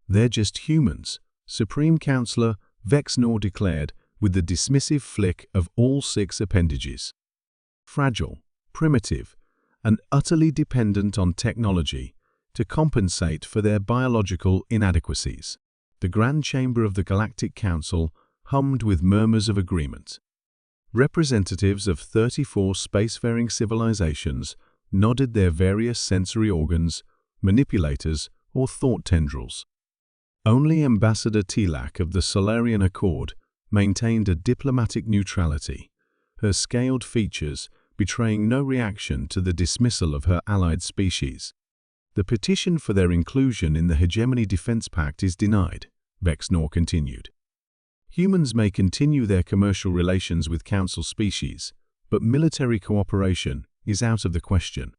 "They're just humans," Supreme Counselor Vexnor declared with the dismissive flick of all 6 appendages. Fragile, primitive, and utterly dependent on technology to compensate for their biological inadequacies. The Grand Chamber of the Galactic Council hummed with murmurs of agreement. Representatives of 34 spacefaring civilizations nodded their various sensory organs, manipulators, or thought tendrils. Only Ambassador Tilak of the Solarian Accord maintained a diplomatic neutrality, her scaled features betraying no reaction to the dismissal of her allied species. "The petition for their inclusion in the Hegemony Defense Pact is denied," Vexnor continued. "Humans may continue their commercial relations with Council species, but military cooperation is out of the question.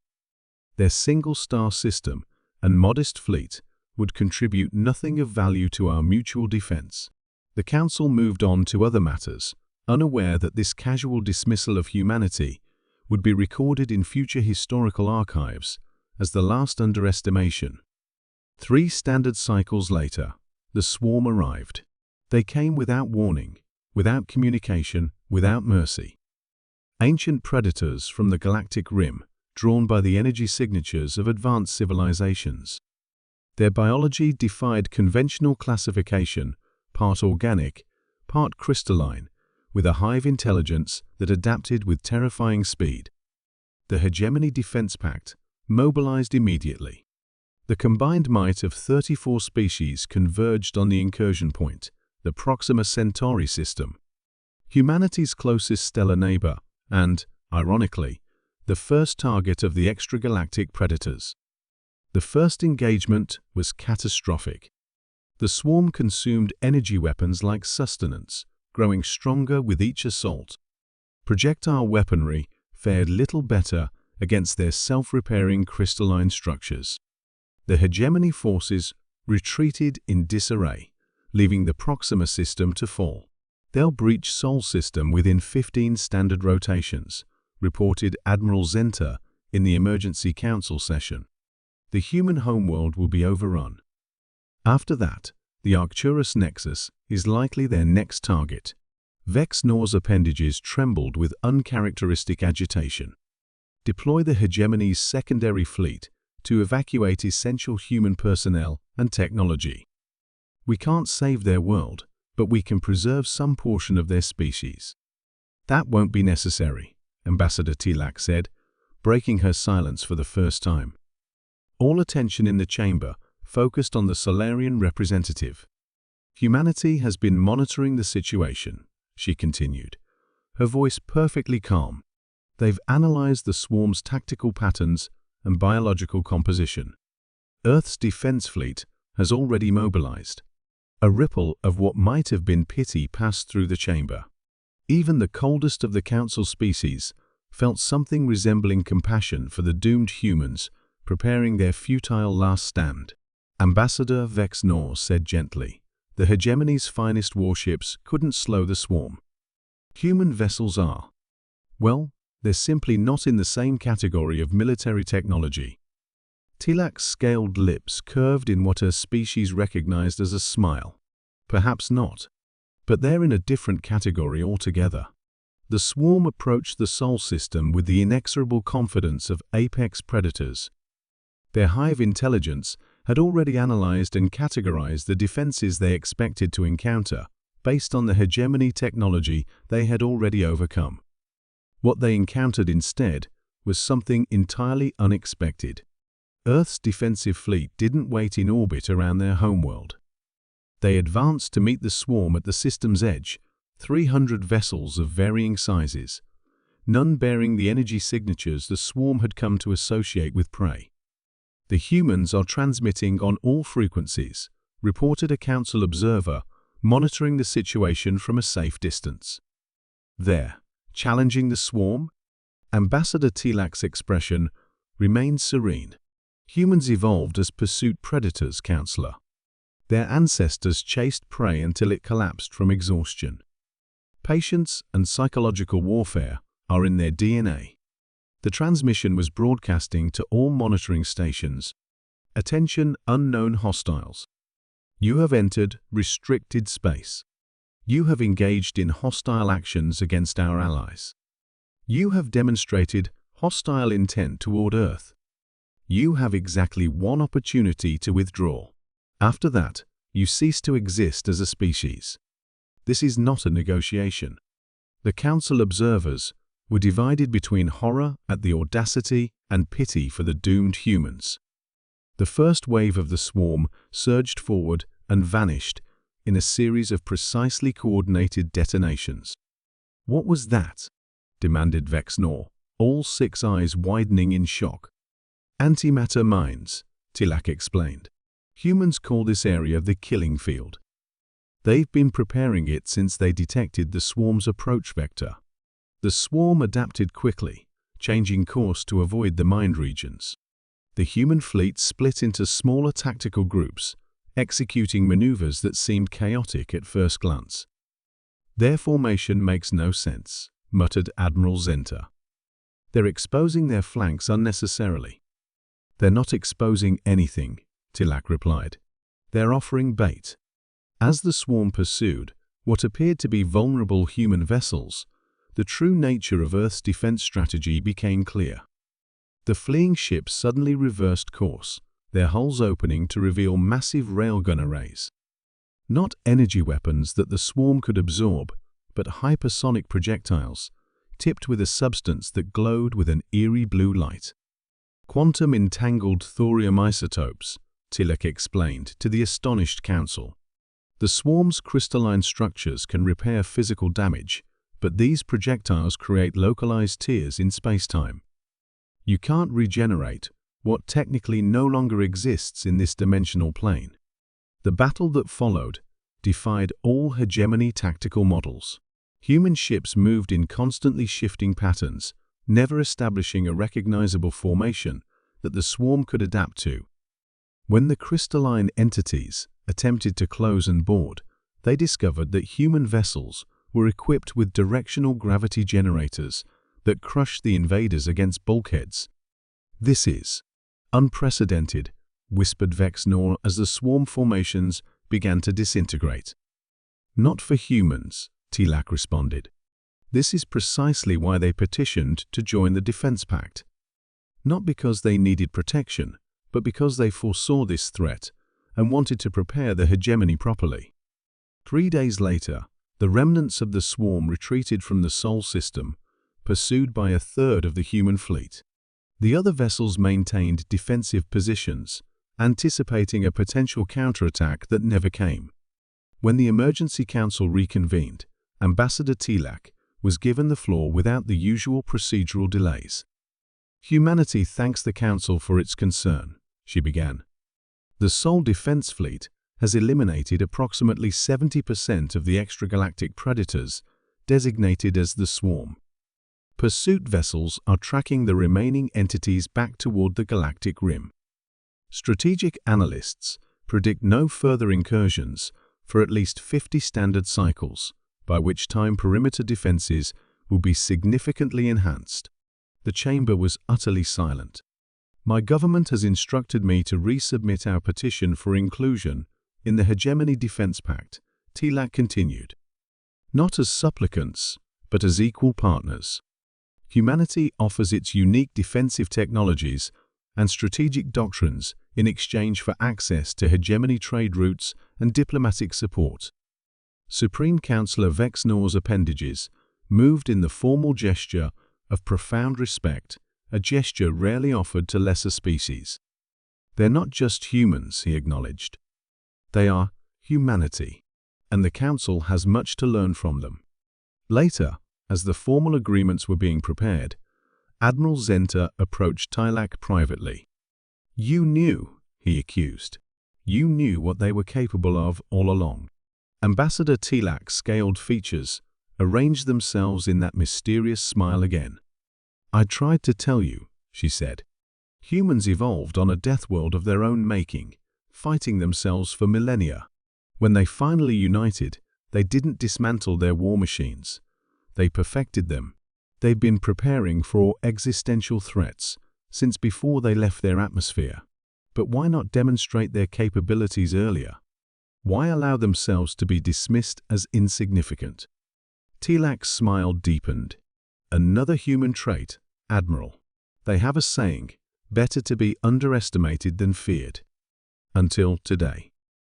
Their single-star system and modest fleet would contribute nothing of value to our mutual defense." The Council moved on to other matters, unaware that this casual dismissal of humanity would be recorded in future historical archives as the last underestimation. 3 standard cycles later, the swarm arrived. They came without warning, without communication, without mercy. Ancient predators from the galactic rim, drawn by the energy signatures of advanced civilizations. Their biology defied conventional classification, part organic, part crystalline, with a hive intelligence that adapted with terrifying speed. The Hegemony Defense Pact mobilized immediately. The combined might of 34 species converged on the incursion point, the Proxima Centauri system, humanity's closest stellar neighbor and, ironically, the first target of the extragalactic predators. The first engagement was catastrophic. The swarm consumed energy weapons like sustenance, growing stronger with each assault. Projectile weaponry fared little better against their self-repairing crystalline structures. The hegemony forces retreated in disarray, leaving the Proxima system to fall. "They'll breach Sol system within 15 standard rotations," reported Admiral Zenta in the Emergency Council session. "The human homeworld will be overrun. After that, the Arcturus Nexus is likely their next target." Vexnor's appendages trembled with uncharacteristic agitation. "Deploy the hegemony's secondary fleet to evacuate essential human personnel and technology. We can't save their world, but we can preserve some portion of their species." "That won't be necessary," Ambassador Tilak said, breaking her silence for the first time. All attention in the chamber focused on the Solarian representative. "Humanity has been monitoring the situation," she continued, her voice perfectly calm. "They've analyzed the swarm's tactical patterns and biological composition. Earth's defense fleet has already mobilized." A ripple of what might have been pity passed through the chamber. Even the coldest of the Council species felt something resembling compassion for the doomed humans preparing their futile last stand. Ambassador Vexnor said gently, "The hegemony's finest warships couldn't slow the swarm. Human vessels are. Well, they're simply not in the same category of military technology." Tilak's scaled lips curved in what her species recognized as a smile. "Perhaps not. But they're in a different category altogether." The swarm approached the Sol system with the inexorable confidence of apex predators. Their hive intelligence had already analyzed and categorized the defenses they expected to encounter based on the hegemony technology they had already overcome. What they encountered instead was something entirely unexpected. Earth's defensive fleet didn't wait in orbit around their homeworld. They advanced to meet the swarm at the system's edge, 300 vessels of varying sizes, none bearing the energy signatures the swarm had come to associate with prey. "The humans are transmitting on all frequencies," reported a Council observer, monitoring the situation from a safe distance. "They're challenging the swarm?" Ambassador Tilak's expression remained serene. "Humans evolved as pursuit predators, Counselor. Their ancestors chased prey until it collapsed from exhaustion. Patience and psychological warfare are in their DNA." The transmission was broadcasting to all monitoring stations. "Attention, unknown hostiles. You have entered restricted space. You have engaged in hostile actions against our allies. You have demonstrated hostile intent toward Earth. You have exactly one opportunity to withdraw. After that, you cease to exist as a species. This is not a negotiation. The Council observers were divided between horror at the audacity and pity for the doomed humans. The first wave of the swarm surged forward and vanished in a series of precisely coordinated detonations. "What was that?" demanded Vexnor, all six eyes widening in shock. "Antimatter mines," Tilak explained. "Humans call this area the killing field. They've been preparing it since they detected the swarm's approach vector." The swarm adapted quickly, changing course to avoid the mined regions. The human fleet split into smaller tactical groups, executing maneuvers that seemed chaotic at first glance. "Their formation makes no sense," muttered Admiral Zenta. "They're exposing their flanks unnecessarily." "They're not exposing anything," Tilak replied. "They're offering bait." As the swarm pursued what appeared to be vulnerable human vessels, the true nature of Earth's defense strategy became clear. The fleeing ships suddenly reversed course, their hulls opening to reveal massive railgun arrays. Not energy weapons that the swarm could absorb, but hypersonic projectiles, tipped with a substance that glowed with an eerie blue light. "Quantum-entangled thorium isotopes," Tilak explained to the astonished Council. "The swarm's crystalline structures can repair physical damage, but these projectiles create localized tears in space-time. You can't regenerate what technically no longer exists in this dimensional plane." The battle that followed defied all hegemony tactical models. Human ships moved in constantly shifting patterns, never establishing a recognizable formation that the swarm could adapt to. When the crystalline entities attempted to close and board, they discovered that human vessels were equipped with directional gravity generators that crushed the invaders against bulkheads. "This is unprecedented," whispered Vexnor as the swarm formations began to disintegrate. "Not for humans," Tilak responded. "This is precisely why they petitioned to join the Defense Pact. Not because they needed protection, but because they foresaw this threat and wanted to prepare the hegemony properly." 3 days later, the remnants of the swarm retreated from the Sol system, pursued by a third of the human fleet. The other vessels maintained defensive positions, anticipating a potential counterattack that never came. When the Emergency Council reconvened, Ambassador Tilak was given the floor without the usual procedural delays. "Humanity thanks the Council for its concern," she began. "The Sol Defense Fleet has eliminated approximately 70% of the extragalactic predators designated as the Swarm. Pursuit vessels are tracking the remaining entities back toward the galactic rim. Strategic analysts predict no further incursions for at least 50 standard cycles, by which time perimeter defenses will be significantly enhanced." The chamber was utterly silent. "My government has instructed me to resubmit our petition for inclusion in the Hegemony Defense Pact," Tilak continued. "Not as supplicants, but as equal partners. Humanity offers its unique defensive technologies and strategic doctrines in exchange for access to hegemony trade routes and diplomatic support." Supreme Councillor Vexnor's appendages moved in the formal gesture of profound respect, a gesture rarely offered to lesser species. "They're not just humans," he acknowledged. "They are humanity, and the Council has much to learn from them." Later, as the formal agreements were being prepared, Admiral Zenta approached Tilak privately. "You knew," he accused. "You knew what they were capable of all along." Ambassador Tilak's scaled features arranged themselves in that mysterious smile again. "I tried to tell you," she said. "Humans evolved on a death world of their own making, fighting themselves for millennia. When they finally united, they didn't dismantle their war machines. They perfected them. They've been preparing for existential threats since before they left their atmosphere. But why not demonstrate their capabilities earlier? Why allow themselves to be dismissed as insignificant? Tilak's smile deepened. Another human trait, Admiral. They have a saying, better to be underestimated than feared. Until today.